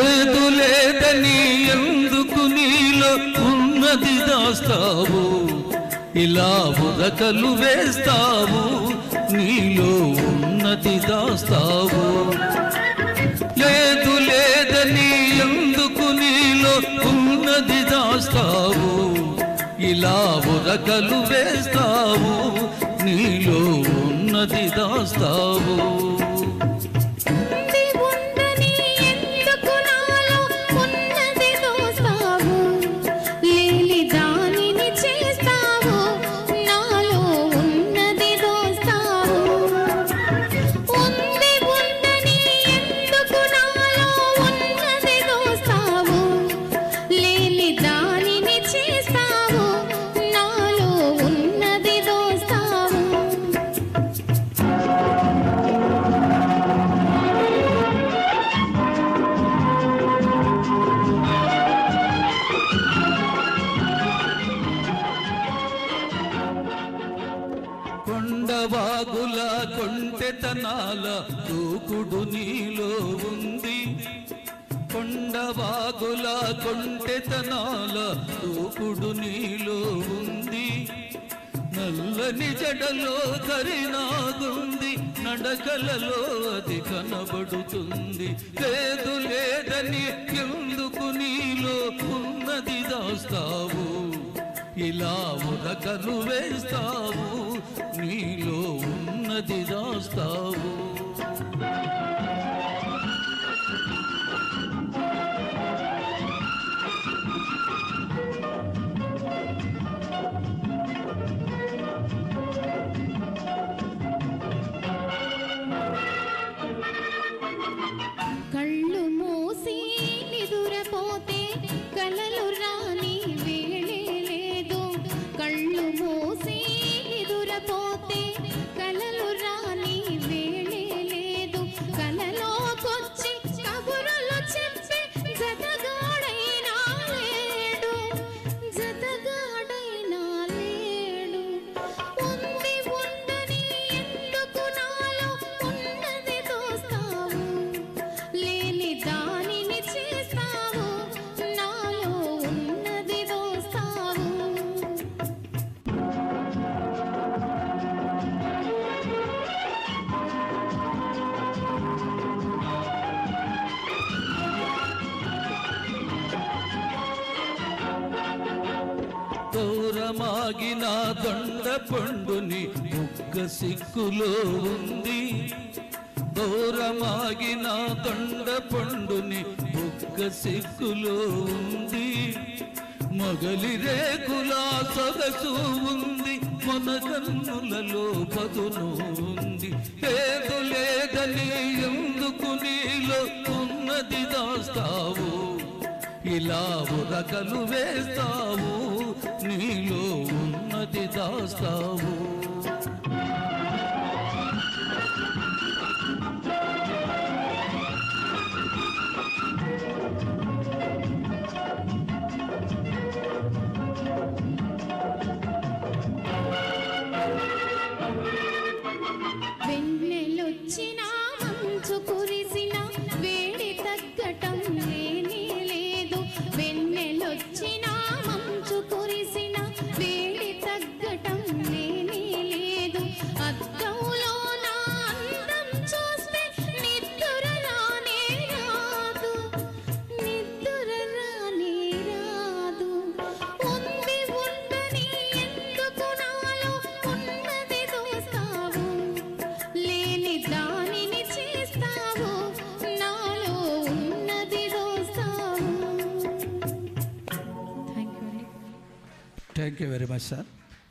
లేదు లేదని ఎందుకు నీలో ఉన్నది దాస్తావు, ఇలా ఉరకలు వేస్తావు, నీలో ఉన్నది దాస్తావు. లేదు లేదని ఎందుకు నీలో ఉన్నది దాస్తావు, ఇలా ఉరకలు వేస్తావు, నీలో ఉన్నది దాస్తావు. కొండవాగుల కొంటెతనాల దూకుడు నీలో ఉంది, కొండవాగుల కొంటెతనాల దూకుడు నీలో ఉంది. నల్లని జడలో కరినాగుంది, నడకలలో అది కనబడుతుంది. లేదు లేదని ఎందుకు నీలో ఉన్నది దాస్తావు, ఇలా ఉరకలు వేస్తావు, నీలో ఉన్నది దాస్తావు. కళ్ళు మూసి నిదురపోతే కలలు రాని వేళే లేదు, కళ్ళు మూసి నిదురపోతే కలలు రాని వేళే లేదు. కలలోకొచ్చి కబురులు చెప్పి జతగాడైనా లేడు, జతగాడైనా లేడు. ఉంది ఉందని ఎందుకు నాలో ఉన్నది దోస్తావు, లేని దానిని చేస్తావు, నాలో ఉన్నది దోస్తావు. దూరమాగిన దొండ పండుని బుగ్గ సిక్కులో ఉంది, దూరమాగిన దొండ పండుని బుగ్గ సిక్కులో ఉంది. మొగలి రేకుల సొగసు ఉంది, మన కన్నులలో పదును ఉంది. లేదు లేదని ఎందుకు నీలో ఉన్నది దాస్తావు, ఇలా ఉరకలు వేస్తావు, నీలో ఉన్నది దాస్తావు. వెన్నెలొచ్చినా మంచు కురిసినా వేడి తగ్గటం లేనే లేదు, వెన్నెలొచ్చినా మంచు కురిసినా వేడి తగ్గటం లేనే లేదు. అద్దంలో నా అందం చూస్తే నిద్ర రానే రాదు, నిద్ర రానే రాదు. ఉంది ఉందని ఎందుకు నాలో ఉన్నది దోస్తావు, లేని దానిని చేస్తావు, నాలో ఉన్నది దోస్తావు. Thank you very much sir.